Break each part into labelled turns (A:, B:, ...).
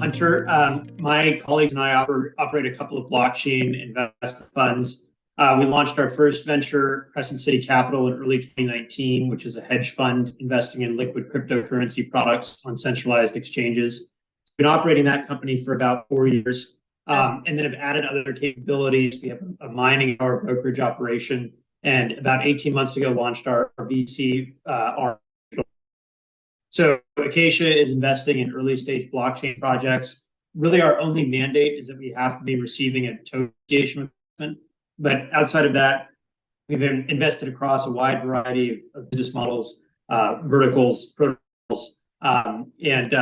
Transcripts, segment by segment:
A: Hunter. My colleagues and I operate a couple of blockchain investment funds. We launched our first venture, Crescent City Capital, in early 2019, which is a hedge fund investing in liquid cryptocurrency products on centralized exchanges. Been operating that company for about 4 years, and then have added other capabilities. We have a mining power brokerage operation, and about 18 months ago launched our VC arm. So Acacia is investing in early stage blockchain projects. Really, our only mandate is that we have to be receiving a token investment. But outside of that, we've been invested across a wide variety of business models, verticals, protocols, and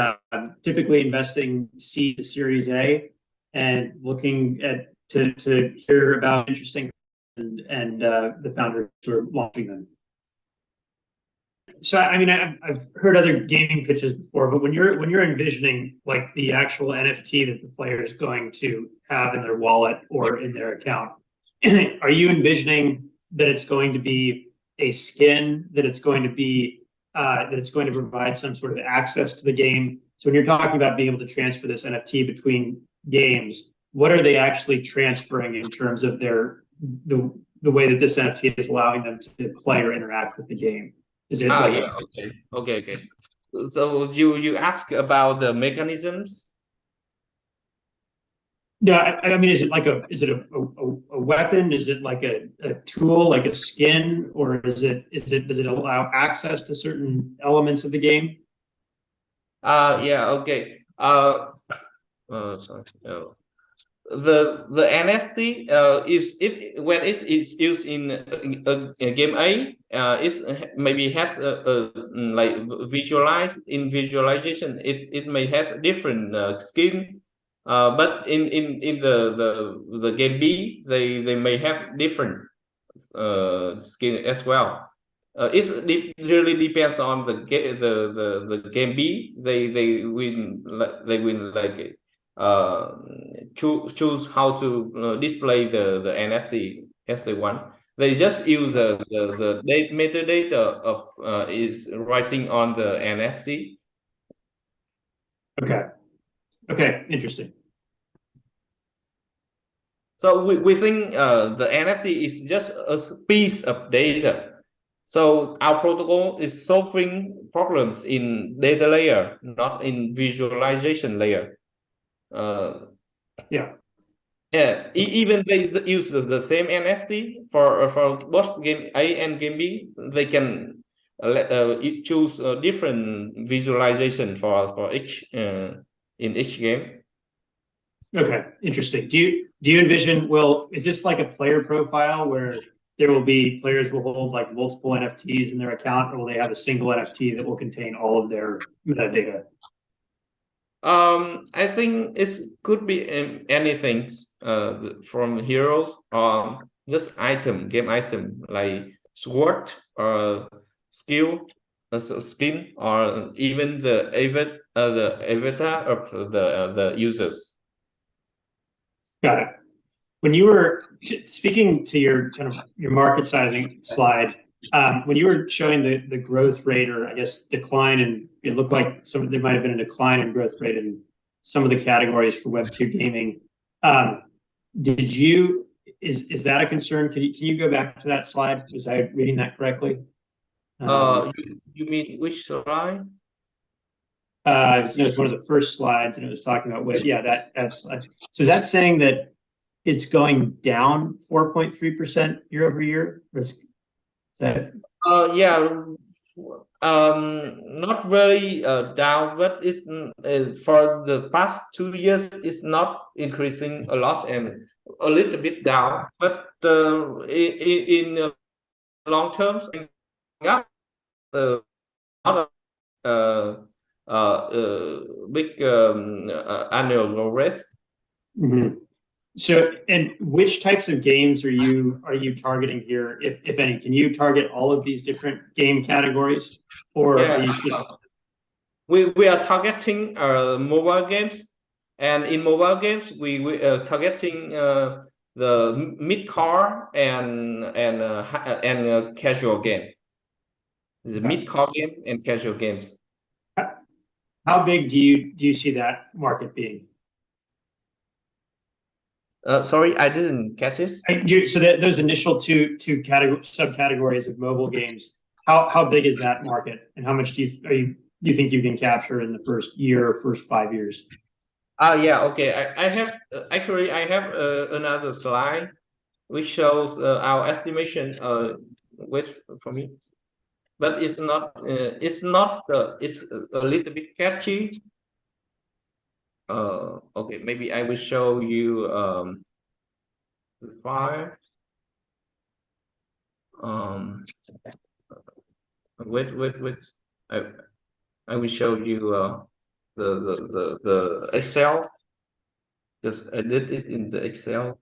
A: typically investing C to Series A, and looking to hear about interesting and the founders who are launching them. So I mean, I've heard other gaming pitches before, but when you're envisioning like the actual NFT that the player is going to have in their wallet or in their account, are you envisioning that it's going to be a skin, that it's going to be that it's going to provide some sort of access to the game? So when you're talking about being able to transfer this NFT between games, what are they actually transferring in terms of the way that this NFT is allowing them to play or interact with the game? Is it
B: okay. So you ask about the mechanisms?
A: No, I mean, is it a weapon? Is it like a tool, like a skin, or does it allow access to certain elements of the game?
B: Okay. Sorry. The NFT is when it's used in a game A, it maybe has like visualization. It may has different skin, but in the game B, they may have different skin as well. It really depends on the game B. They win like choose how to display the NFT as they want. They just use the metadata of is writing on the NFT.
A: Okay, interesting.
B: So we think the NFT is just a piece of data. So our protocol is solving problems in data layer, not in visualization layer. Yes, even they use the same NFT for both game A and game B. They can choose a different visualization for each in each game.
A: Okay, interesting. Do you envision? Well, is this like a player profile where there will be players will hold like multiple NFTs in their account, or will they have a single NFT that will contain all of their metadata?
B: I think it could be anything from heroes or just game item like sword or skill, skin, or even the avatar of the users.
A: Got it. When you were speaking to your kind of your market sizing slide, when you were showing the growth rate, or I guess decline, and it looked like there might have been a decline in growth rate in some of the categories for Web2 gaming. Is that a concern? Can you go back to that slide? Was I reading that correctly?
B: You mean which slide?
A: It was one of the first slides, and it was talking about that slide. So is that saying that it's going down 4.3% year over year?
B: Not really down, but it's for the past 2 years it's not increasing a lot and a little bit down, but in long term, up not big annual growth rate.
A: Mm-hmm. So, and which types of games are you targeting here, if any? Can you target all of these different game categories, or are you specific?
B: We are targeting mobile games, and in mobile games we are targeting the mid-core and casual game. The mid-core game and casual games.
A: How big do you see that market being?
B: Sorry, I didn't catch it.
A: So those initial two subcategories of mobile games, how big is that market, and how much do you think you can capture in the first year or first 5 years?
B: Yeah, okay. I have actually I have another slide which shows our estimation. Wait for me, but it's not. It's a little bit catchy. Okay, maybe I will show you the file. Wait. I I will show you the Excel. Just edit it in the Excel.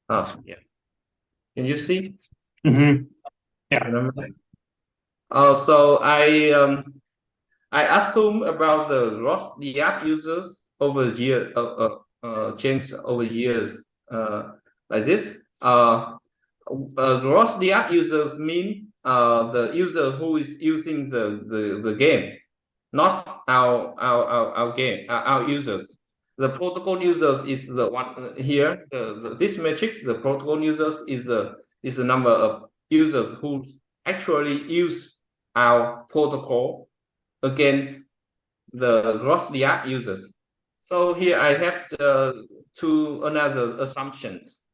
B: Yeah. Can you see?
A: Mm-hmm. Yeah.
B: So I assume about the gross the app users over year change over years like this. Gross the app users mean the user who is using the game, not our game our users. The protocol users is the one here. This metric, the protocol users is the number of users who actually use our protocol against the gross app users. So here I have two another assumptions.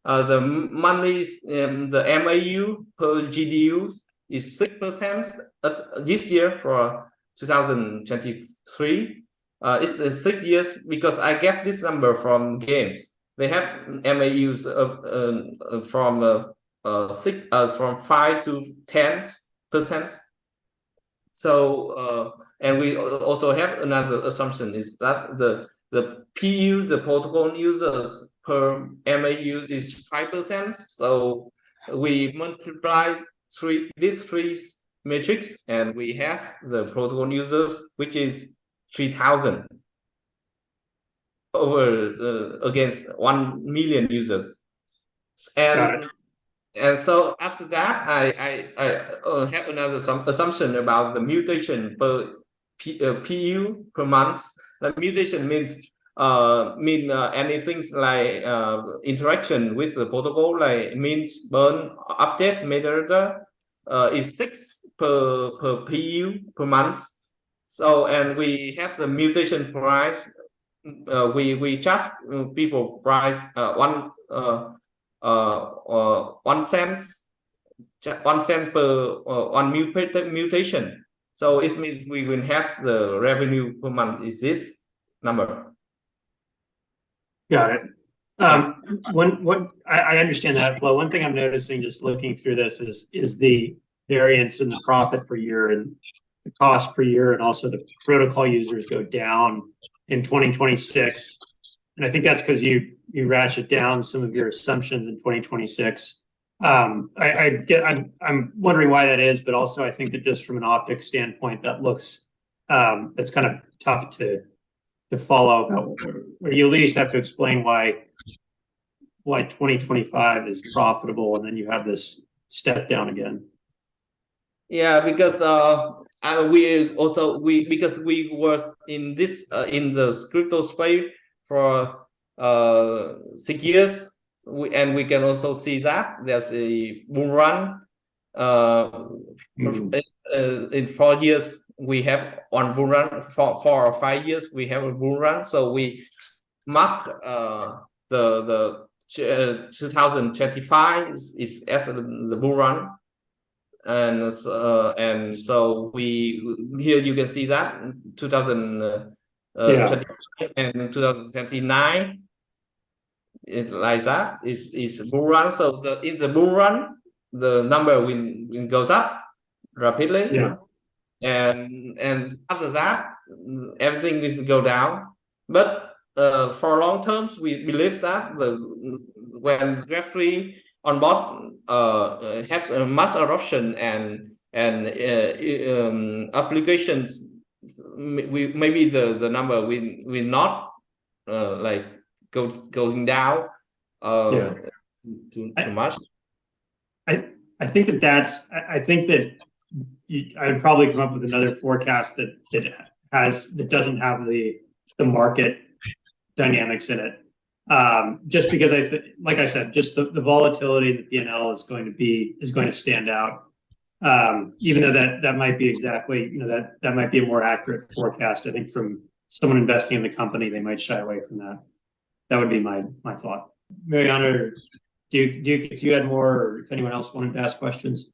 B: The monthly the MAU per GDU is 6% this year for 2023. It's 6 years because I get this number from games. They have MAUs from 5 to 10%. So and we also have another assumption is that the PU, the protocol users per MAU is 5%. So we multiply these three metrics and we have the protocol users, which is 3,000 over against 1 million users. And so after that, I have another assumption about the mutation per PU per month. The mutation means anything like interaction with the protocol, like means burn, update, metadata is 6 per PU per month. So and we have the mutation price. We charge people price 1 cent, 1 cent per one mutation. So it means we will have the revenue per month is this number.
A: Got it. I understand that flow. One thing I'm noticing just looking through this is the variance in the profit per year and the cost per year, and also the protocol users go down in 2026. And I think that's because you ratchet down some of your assumptions in 2026. I'm wondering why that is, but also I think that just from an optics standpoint, that looks it's kind of tough to follow, or you at least have to explain why 2025 is profitable, and then you have this step down again.
B: Yeah, because because we were in this in the crypto space for 6 years, we can also see that there's a bull run. In 4 years we have on bull run. For 4 or 5 years we have a bull run. So we mark the 2025 is as the bull run. And so we here you can see that 2020 and 2029 it like that is bull run. So in the bull run the number will goes up rapidly, and after that everything will go down. But for long terms we believe that when Web3 on board has a mass adoption and applications, maybe the number will not like going down too much.
A: I think that I would probably come up with another forecast that doesn't have the market dynamics in it. Just because like I said, just the volatility in the P&L is going to stand out. Even though that might be exactly, that might be a more accurate forecast. I think from someone investing in the company, they might shy away from that. That would be my thought. Mariana, if you had more, or if anyone else wanted to ask questions.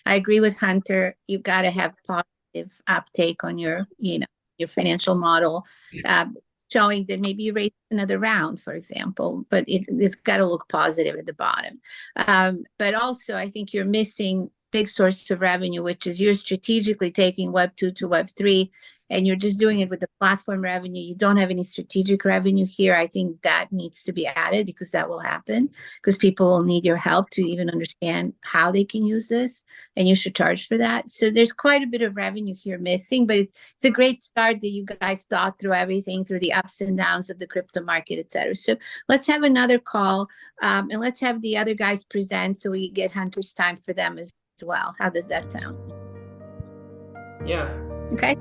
C: I agree with Hunter. You've got to have positive uptake on your financial model, showing that maybe you raise another round, for example, but it's got to look positive at the bottom. But also, I think you're missing big source of revenue, which is you're strategically taking Web 2 to Web 3, and you're just doing it with the platform revenue. You don't have any strategic revenue here. I think that needs to be added, because that will happen, because people will need your help to even understand how they can use this, and you should charge for that. So there's quite a bit of revenue here missing, but it's a great start that you guys thought through everything, through the ups and downs of the crypto market, etc. So let's have another call, and let's have the other guys present so we get Hunter's time for them as well. How does that sound?
B: Yeah.
C: Okay.